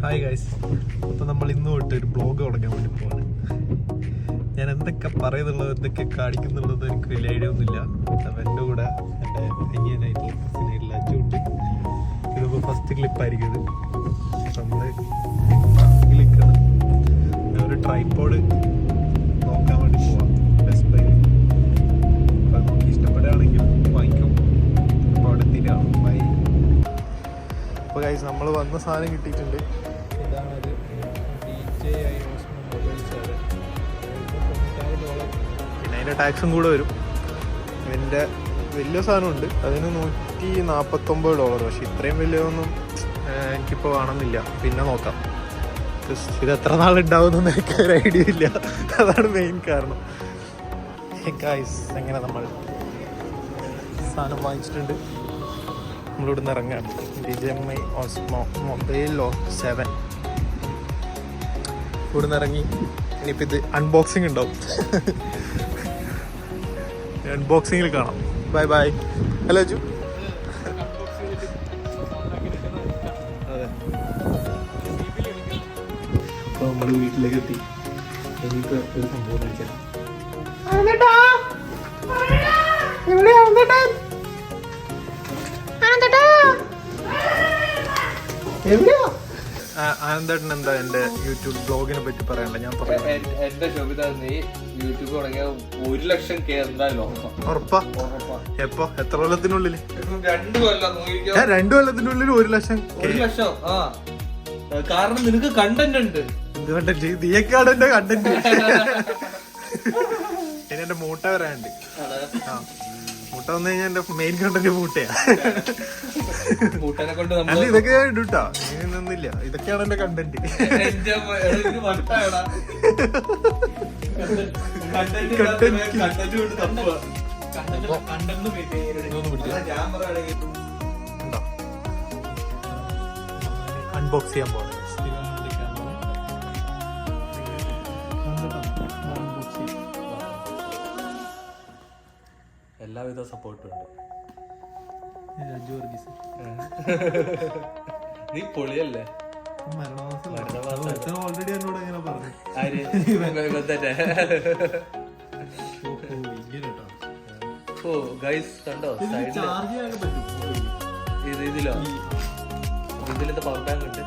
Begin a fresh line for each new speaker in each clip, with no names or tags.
Hi guys, അപ്പോൾ നമ്മൾ ഇന്ന് തൊട്ട് ഒരു ബ്ലോഗ് തുടങ്ങാൻ വേണ്ടി പോവാണ്. ഞാൻ എന്തൊക്കെ പറയുന്നുള്ളത് എന്തൊക്കെ കാണിക്കുന്നുള്ളത് എനിക്ക് വലിയ ഐഡിയ ഒന്നുമില്ല. അപ്പോൾ എൻ്റെ കൂടെ എൻ്റെ അനിയനായിട്ടുള്ള കസിനായിട്ടുള്ള അജുണ്ട്. ഇതിപ്പോൾ ഫസ്റ്റ് ക്ലിപ്പായിരിക്കും ഇത്. നമ്മൾ ക്ലിക്കാണ് ഒരു ട്രൈപോഡ് നോക്കാൻ വേണ്ടി പോവാം ബെസ്റ്റ് ബൈയിൽ. അപ്പോൾ നമുക്ക് ഇഷ്ടപ്പെടുകയാണെങ്കിൽ വാങ്ങിക്കും. അപ്പോൾ അവിടെ എത്തിയിട്ടാണ് ബൈ. അപ്പോൾ ഗൈസ് നമ്മൾ വന്ന സാധനം കിട്ടിയിട്ടുണ്ട്. ഇതാണത്, DJI Osmo Mobile 7. $96. പിന്നെ അതിൻ്റെ ടാക്സും കൂടെ വരും. ഇതിൻ്റെ വലിയ സാധനമുണ്ട്, അതിന് $149. പക്ഷെ ഇത്രയും വലിയതൊന്നും എനിക്കിപ്പോൾ വേണമെന്നില്ല, പിന്നെ നോക്കാം. ഇത് എത്ര നാളുണ്ടാവുമെന്നൊന്നും എനിക്ക് ഒരു ഐഡിയ ഇല്ല. അതാണ് മെയിൻ കാരണം. ഗൈസ്, എങ്ങനെ നമ്മൾ സാധനം വാങ്ങിച്ചിട്ടുണ്ട്. നമ്മളിവിടെ നിന്ന് ഇറങ്ങാം. DJI Osmo Mobile 7 ഇവിടെ നിന്ന് ഇറങ്ങി. ഇനിയിപ്പോൾ ഇത് അൺബോക്സിങ് ഉണ്ടാവും. അൺബോക്സിങ്ങിൽ കാണാം. Bye bye. ഹലോ അജു. അതെ, അപ്പോൾ നമ്മൾ വീട്ടിലേക്ക് എത്തി. എനിക്ക് ഒരു സംഭവം കഴിക്കാം. ആനന്ദേട്ടൻ എന്താ എന്റെ യൂട്യൂബ് ബ്ലോഗിനെ പറ്റി പറയാനുള്ള? ഞാൻ പറയാം,
എന്റെ ശോഭിത നീ യൂട്യൂബ് തുടങ്ങിയ 1 ലക്ഷം എന്തായാലും
ഉറപ്പാ. എപ്പോ, എത്ര കൊല്ലത്തിനുള്ളിൽ?
2 കൊല്ലം.
2 കൊല്ലത്തിനുള്ളിൽ 1 ലക്ഷം.
1 ലക്ഷം. ആ, കാരണം നിനക്ക് കണ്ടന്റ് ഉണ്ട്.
എന്ത് കണ്ടന്റ്? നീയൊക്കെയാണ് എന്റെ കണ്ടന്റ്. ഇനി എന്റെ മൂട്ട വരാനുണ്ട്. ആ, മൂട്ട വന്നു കഴിഞ്ഞാൽ എന്റെ മെയിൻ കണ്ടന്റ് മൂട്ടയാ.
മൂട്ടനെ കൊണ്ട്
അല്ല, ഇതൊക്കെ ഞാൻ ഇടൂട്ടാ, ഇതൊന്നുമില്ല. ഇതൊക്കെയാണ് എന്റെ കണ്ടന്റ്. അൺബോക്സ് ചെയ്യാൻ പോകണം.
എല്ലാവിധ സപ്പോർട്ടും ഉണ്ട്. നീ പൊളിയല്ലേ?
ഓൾറെഡി എന്നോട് എങ്ങനെ പറഞ്ഞു.
ഓ ഗൈസ്, കണ്ടോ ഇതിലോ? ഇതിലത്തെ പവർ ബാങ്ക് ഉണ്ട്.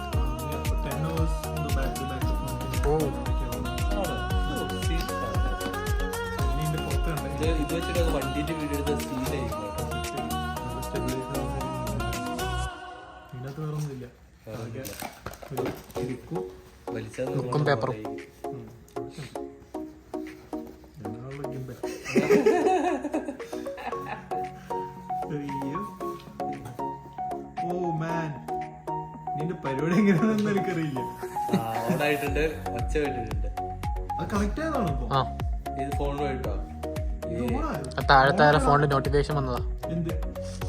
ഇത് വെച്ചിട്ട് വണ്ടിന്റെ വീഡിയോ എടുത്ത സീനായിരിക്കും.
ബുക്കും പേപ്പറും. ഓ മാൻ, നിന്റെ പരിപാടി എങ്ങനെയാണെന്ന് എനിക്കറിയില്ല.
ഓണായിട്ടുണ്ട്, ഒച്ച കേട്ടിട്ടുണ്ട്.
കണക്ട് ആയതാണോ?
ഇത് ഫോണിലോട്ടോ.
താഴെ ഫോണിൽ നോട്ടിഫിക്കേഷൻ വന്നതാ.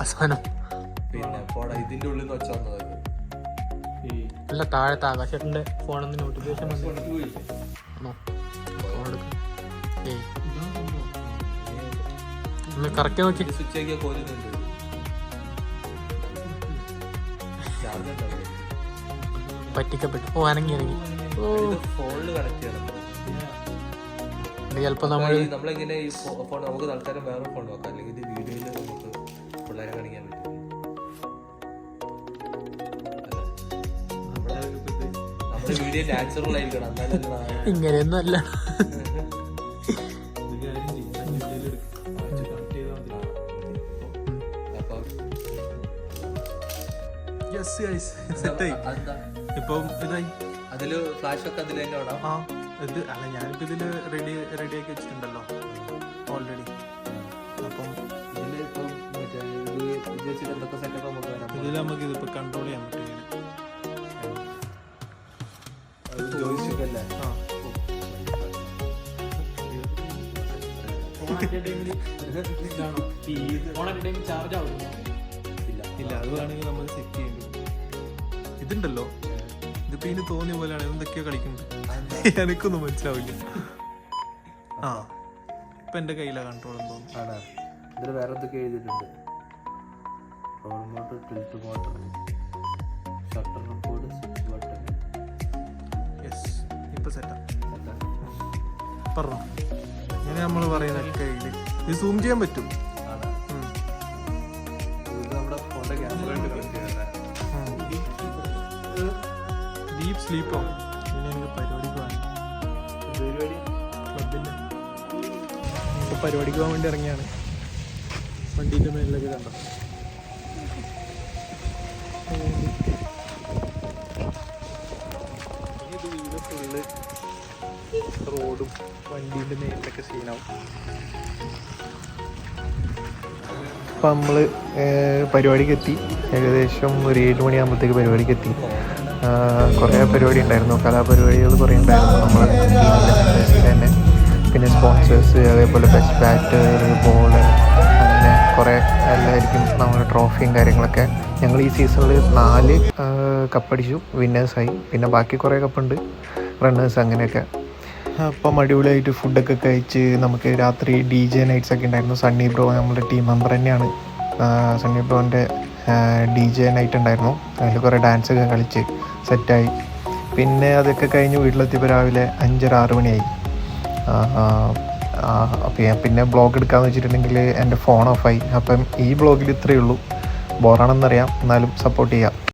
അവസാനം
പിന്നെ പോടാ, ഇതിന്റെ ഉള്ളിൽ നിന്ന് ഒച്ച വന്നതാ.
അല്ല, താഴത്തെ ആകാശത്തിന്റെ ഫോണിൽ നിന്ന് നോട്ടിഫിക്കേഷൻ വന്നു. കറക്റ്റ് നോക്കി
സ്വിച്ച് ആക്കിയാൽ കോരുന്നുണ്ട്.
പറ്റിക്കപ്പെട്ടു. ഓ, അനങ്ങി
ഫോണില് കണക്ട് ചെയ്യണം.
ചിലപ്പോ
നമ്മളിങ്ങനെ ഈ ഫോൺ നമുക്ക് തൽക്കാലം വേറെ ഫോൺ നോക്കാം, അല്ലെങ്കിൽ ഇത് വീഡിയോയില് നമുക്ക് പിള്ളേരെ കാണിക്കാൻ പറ്റും. നമ്മുടെ വീഡിയോ നാച്ചുറൽ ആയിരിക്കണം, എന്നാലും
ഇങ്ങനെയൊന്നും അല്ല. അതില് ഫ്ലാഷ് ഒക്കെ അതിൽ തന്നെ ഇടാം.
ഇത് അല്ല, ഞാനിപ്പോ ഇതില് റെഡി ആക്കി വെച്ചിട്ടുണ്ടല്ലോ ഓൾറെഡി. അപ്പം ഇതിൽ നമുക്ക് ഇതിപ്പോ കൺട്രോൾ ചെയ്യാൻ പറ്റും. ഇല്ല, അത് വേണമെങ്കിൽ നമ്മൾ സെറ്റ് ചെയ്യേണ്ടി. ഇതുണ്ടല്ലോ, ഇതിപ്പോ ഇനി തോന്നിയ പോലെയാണ്. എന്തൊക്കെയോ കളിക്കുന്നുണ്ട്, എനിക്കൊന്നും മനസ്സിലാവില്ല. ആ, ഇപ്പൊ എന്റെ കയ്യിലാ കൺട്രോൾ തോന്നുന്നു.
ഇതിൽ വേറെ എന്തൊക്കെ എഴുതിയിട്ടുണ്ട്. Roll motor, tilt motor, shutter report, switch button,
പറഞ്ഞോ ഇങ്ങനെ നമ്മൾ പറയുന്നൊക്കെ ഇത് സൂം ചെയ്യാൻ പറ്റും.
ഇത് നമ്മുടെ ഫോണിന്റെ ക്യാമറയായിട്ട് കണക്ട് ചെയ്യാൻ
ഡീപ് സ്ലീപ്പോ ഇനി എനിക്ക് പരിപാടിക്ക് പോകാൻ ക്ലബിൻ്റെ ഇപ്പോൾ പരിപാടിക്ക് പോകാൻ വേണ്ടി ഇറങ്ങിയാണ്. വണ്ടീൻ്റെ മേലിലൊക്കെ കണ്ടോ ഇത് വീട് ഫുള്ള് റോഡും വണ്ടീൻ്റെ മേലിലൊക്കെ സീനാവും. അപ്പം നമ്മൾ പരിപാടിക്ക് എത്തി. ഏകദേശം ഒരു 7 മണിയാകുമ്പോഴത്തേക്ക് പരിപാടിക്ക് എത്തി. കുറേ പരിപാടി ഉണ്ടായിരുന്നു, കലാപരിപാടികൾ കുറേ ഉണ്ടായിരുന്നു നമ്മളെ ടീമിൻ്റെ തന്നെ. പിന്നെ സ്പോൺസേഴ്സ്, അതേപോലെ ബെസ്റ്റ് ബാറ്റർ, ബോള്, അങ്ങനെ കുറേ എല്ലാവർക്കും നമ്മുടെ ട്രോഫിയും കാര്യങ്ങളൊക്കെ. ഞങ്ങൾ ഈ സീസണിൽ 4 കപ്പടിച്ചു, വിന്നേഴ്സായി. പിന്നെ ബാക്കി കുറേ കപ്പുണ്ട്, റണ്ണേഴ്സ് അങ്ങനെയൊക്കെ. അപ്പം അടിപൊളിയായിട്ട് ഫുഡൊക്കെ കഴിച്ച് നമുക്ക് രാത്രി DJ നൈറ്റ്സ് ഒക്കെ ഉണ്ടായിരുന്നു. സണ്ണി ബ്രോ നമ്മുടെ ടീം മെമ്പർ തന്നെയാണ്. സണ്ണി ബ്രോൻ്റെ DJ നൈറ്റ് ഉണ്ടായിരുന്നു. അതിൽ കുറേ ഡാൻസൊക്കെ കളിച്ച് സെറ്റായി. പിന്നെ അതൊക്കെ കഴിഞ്ഞ് വീട്ടിലെത്തിയപ്പോൾ രാവിലെ 5-6 മണിയായി. പിന്നെ ബ്ലോഗ് എടുക്കാമെന്ന് വെച്ചിട്ടുണ്ടെങ്കിൽ എൻ്റെ ഫോൺ ഓഫായി. അപ്പം ഈ ബ്ലോഗിൽ ഇത്രയേ ഉള്ളൂ. ബോറാണെന്നറിയാം, എന്നാലും സപ്പോർട്ട് ചെയ്യാം.